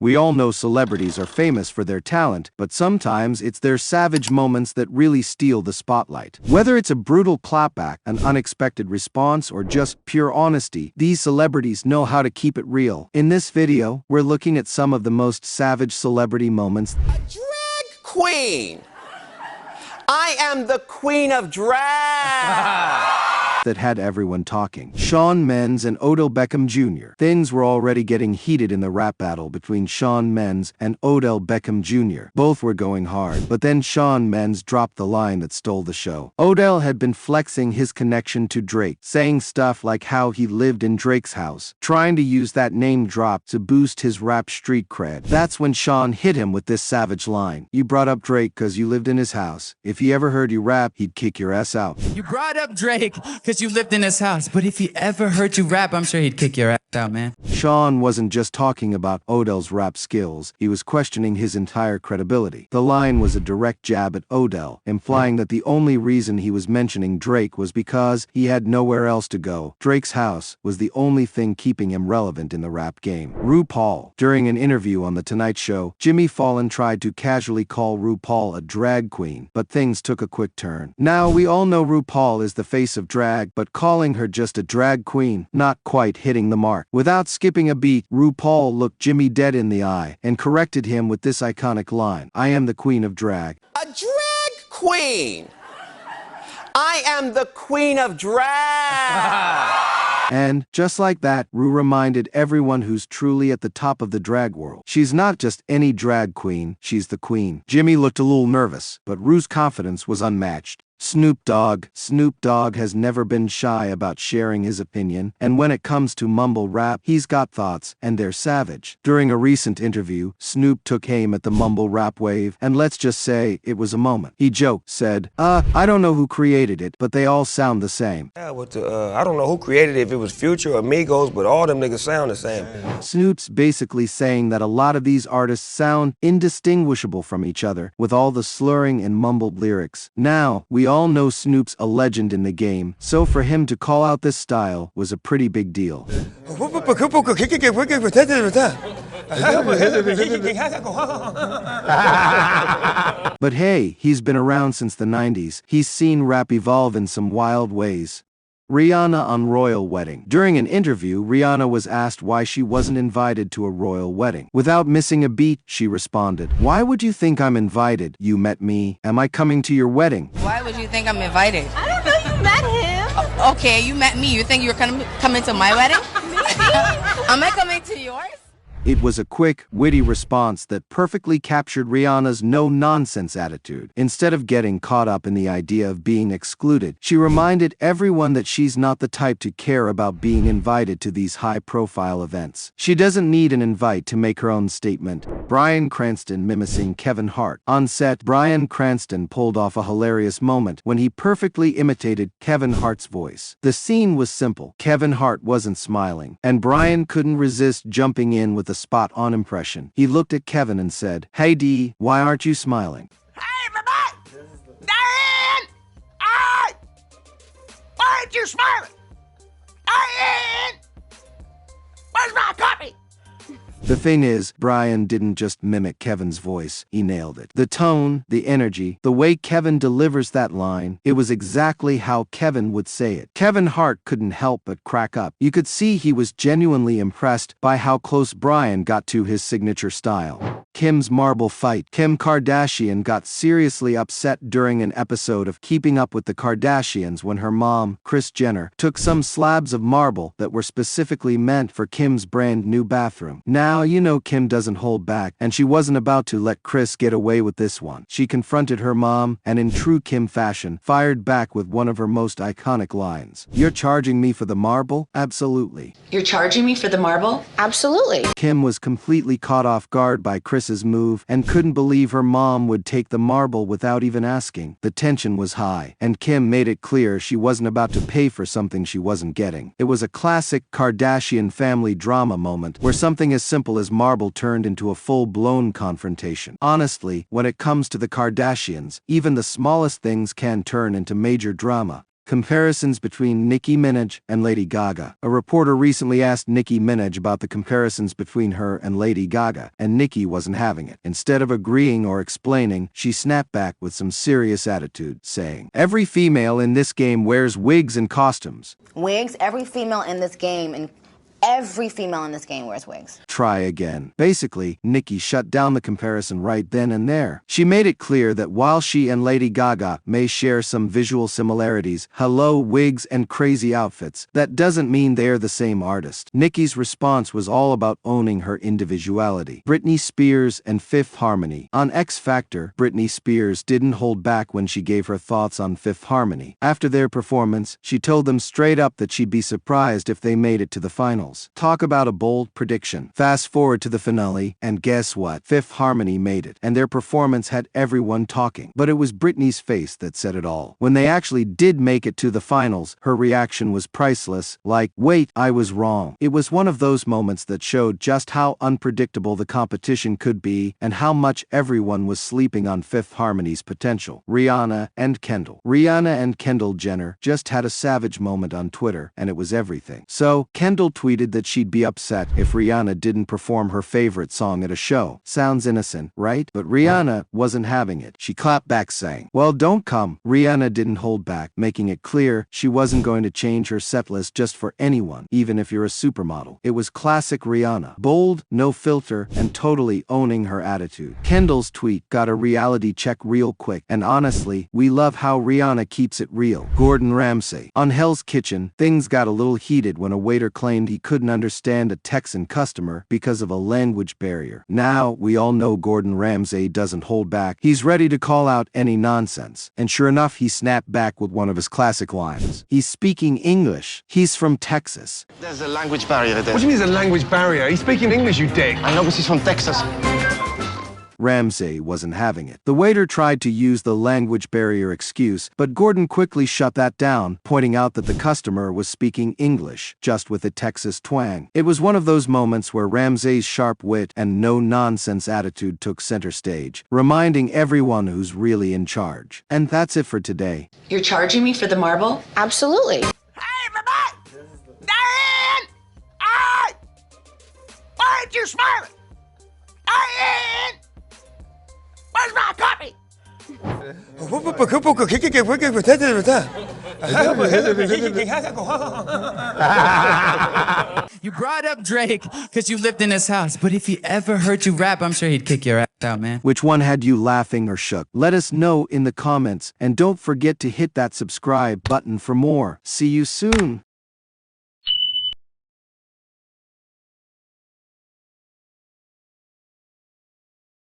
We all know celebrities are famous for their talent, but sometimes it's their savage moments that really steal the spotlight. Whether it's a brutal clapback, an unexpected response, or just pure honesty, these celebrities know how to keep it real. In this video, we're looking at some of the most savage celebrity moments. A drag queen! I am the queen of drag! That had everyone talking. Shawn Mendes and Odell Beckham Jr. Things were already getting heated in the rap battle between Shawn Mendes and Odell Beckham Jr. Both were going hard, but then Shawn Mendes dropped the line that stole the show. Odell had been flexing his connection to Drake, saying stuff like how he lived in Drake's house, trying to use that name drop to boost his rap street cred. That's when Shawn hit him with this savage line. You brought up Drake because you lived in his house. If he ever heard you rap, he'd kick your ass out. You brought up Drake because you lived in his house, but if he ever heard you rap, I'm sure he'd kick your ass out, man. Shawn wasn't just talking about Odell's rap skills, he was questioning his entire credibility. The line was a direct jab at Odell, implying that the only reason he was mentioning Drake was because he had nowhere else to go. Drake's house was the only thing keeping him relevant in the rap game. RuPaul. During an interview on The Tonight Show, Jimmy Fallon tried to casually call RuPaul a drag queen, but things took a quick turn. Now, we all know RuPaul is the face of drag, but calling her just a drag queen, not quite hitting the mark. Without skipping a beat, RuPaul looked Jimmy dead in the eye and corrected him with this iconic line. I am the queen of drag. A drag queen! I am the queen of drag! And, just like that, Ru reminded everyone who's truly at the top of the drag world. She's not just any drag queen, she's the queen. Jimmy looked a little nervous, but Ru's confidence was unmatched. Snoop Dogg has never been shy about sharing his opinion, and when it comes to mumble rap, he's got thoughts, and they're savage. During a recent interview, Snoop took aim at the mumble rap wave, and let's just say, it was a moment. He joked, said, I don't know who created it, but they all sound the same. Yeah, I don't know who created it, if it was Future or Migos, but all them niggas sound the same. Snoop's basically saying that a lot of these artists sound indistinguishable from each other, with all the slurring and mumbled lyrics. Now, we all know Snoop's a legend in the game, so for him to call out this style was a pretty big deal. But hey, he's been around since the 90s. He's seen rap evolve in some wild ways. Rihanna on royal wedding. During an interview, Rihanna was asked why she wasn't invited to a royal wedding. Without missing a beat, she responded, "Why would you think I'm invited? You met me. Am I coming to your wedding?" Why would you think I'm invited? I don't know, you met him. Okay, you met me. You think you're coming to my wedding? Am I coming to yours? It was a quick, witty response that perfectly captured Rihanna's no-nonsense attitude. Instead of getting caught up in the idea of being excluded, she reminded everyone that she's not the type to care about being invited to these high-profile events. She doesn't need an invite to make her own statement. Bryan Cranston mimicking Kevin Hart. On set, Bryan Cranston pulled off a hilarious moment when he perfectly imitated Kevin Hart's voice. The scene was simple. Kevin Hart wasn't smiling, and Bryan couldn't resist jumping in with a spot-on impression. He looked at Kevin and said, "Hey D, why aren't you smiling?" Hey, everybody! Diane! Why aren't you smiling? Diane! Where's my coffee? The thing is, Bryan didn't just mimic Kevin's voice, he nailed it. The tone, the energy, the way Kevin delivers that line, it was exactly how Kevin would say it. Kevin Hart couldn't help but crack up. You could see he was genuinely impressed by how close Bryan got to his signature style. Kim's marble fight. Kim Kardashian got seriously upset during an episode of Keeping Up with the Kardashians when her mom, Kris Jenner, took some slabs of marble that were specifically meant for Kim's brand new bathroom. Now, you know Kim doesn't hold back, and she wasn't about to let Kris get away with this one. She confronted her mom, and in true Kim fashion, fired back with one of her most iconic lines. "You're charging me for the marble? Absolutely." You're charging me for the marble? Absolutely. Kim was completely caught off guard by Kris's move and couldn't believe her mom would take the marble without even asking. The tension was high, and Kim made it clear she wasn't about to pay for something she wasn't getting. It was a classic Kardashian family drama moment where something as simple as marble turned into a full-blown confrontation. Honestly, when it comes to the Kardashians, even the smallest things can turn into major drama. Comparisons between Nicki Minaj and Lady Gaga. A reporter recently asked Nicki Minaj about the comparisons between her and Lady Gaga, and Nicki wasn't having it. Instead of agreeing or explaining, she snapped back with some serious attitude, saying, "Every female in this game wears wigs and costumes." Wigs? Every female in this game wears wigs. Try again. Basically, Nicki shut down the comparison right then and there. She made it clear that while she and Lady Gaga may share some visual similarities, wigs and crazy outfits, that doesn't mean they're the same artist. Nicki's response was all about owning her individuality. Britney Spears and Fifth Harmony. On X Factor, Britney Spears didn't hold back when she gave her thoughts on Fifth Harmony. After their performance, she told them straight up that she'd be surprised if they made it to the finals. Talk about a bold prediction. Fast forward to the finale, and guess what? Fifth Harmony made it, and their performance had everyone talking. But it was Britney's face that said it all. When they actually did make it to the finals, her reaction was priceless, like, "Wait, I was wrong." It was one of those moments that showed just how unpredictable the competition could be, and how much everyone was sleeping on Fifth Harmony's potential. Rihanna and Kendall. Rihanna and Kendall Jenner just had a savage moment on Twitter, and it was everything. So, Kendall tweeted that she'd be upset if Rihanna didn't perform her favorite song at a show. Sounds innocent, right? But Rihanna wasn't having it. She clapped back saying, "Well, don't come." Rihanna didn't hold back, making it clear she wasn't going to change her setlist just for anyone, even if you're a supermodel. It was classic Rihanna. Bold, no filter, and totally owning her attitude. Kendall's tweet got a reality check real quick, and honestly, we love how Rihanna keeps it real. Gordon Ramsay. On Hell's Kitchen, things got a little heated when a waiter claimed he couldn't understand a Texan customer because of a language barrier. Now, we all know Gordon Ramsay doesn't hold back. He's ready to call out any nonsense. And sure enough, he snapped back with one of his classic lines. He's speaking English. He's from Texas. There's a language barrier there. What do you mean there's a language barrier? He's speaking English, you dick. I know, but he's from Texas. Ramsay wasn't having it. The waiter tried to use the language barrier excuse, but Gordon quickly shut that down, pointing out that the customer was speaking English, just with a Texas twang. It was one of those moments where Ramsay's sharp wit and no-nonsense attitude took center stage, reminding everyone who's really in charge. And that's it for today. You're charging me for the marble? Absolutely. Hey, everybody! Diane! Why aren't you smiling? Diane! Where's my copy? You brought up Drake because you lived in his house, but if he ever heard you rap, I'm sure he'd kick your ass out, man. Which one had you laughing or shook? Let us know in the comments, and don't forget to hit that subscribe button for more. See you soon.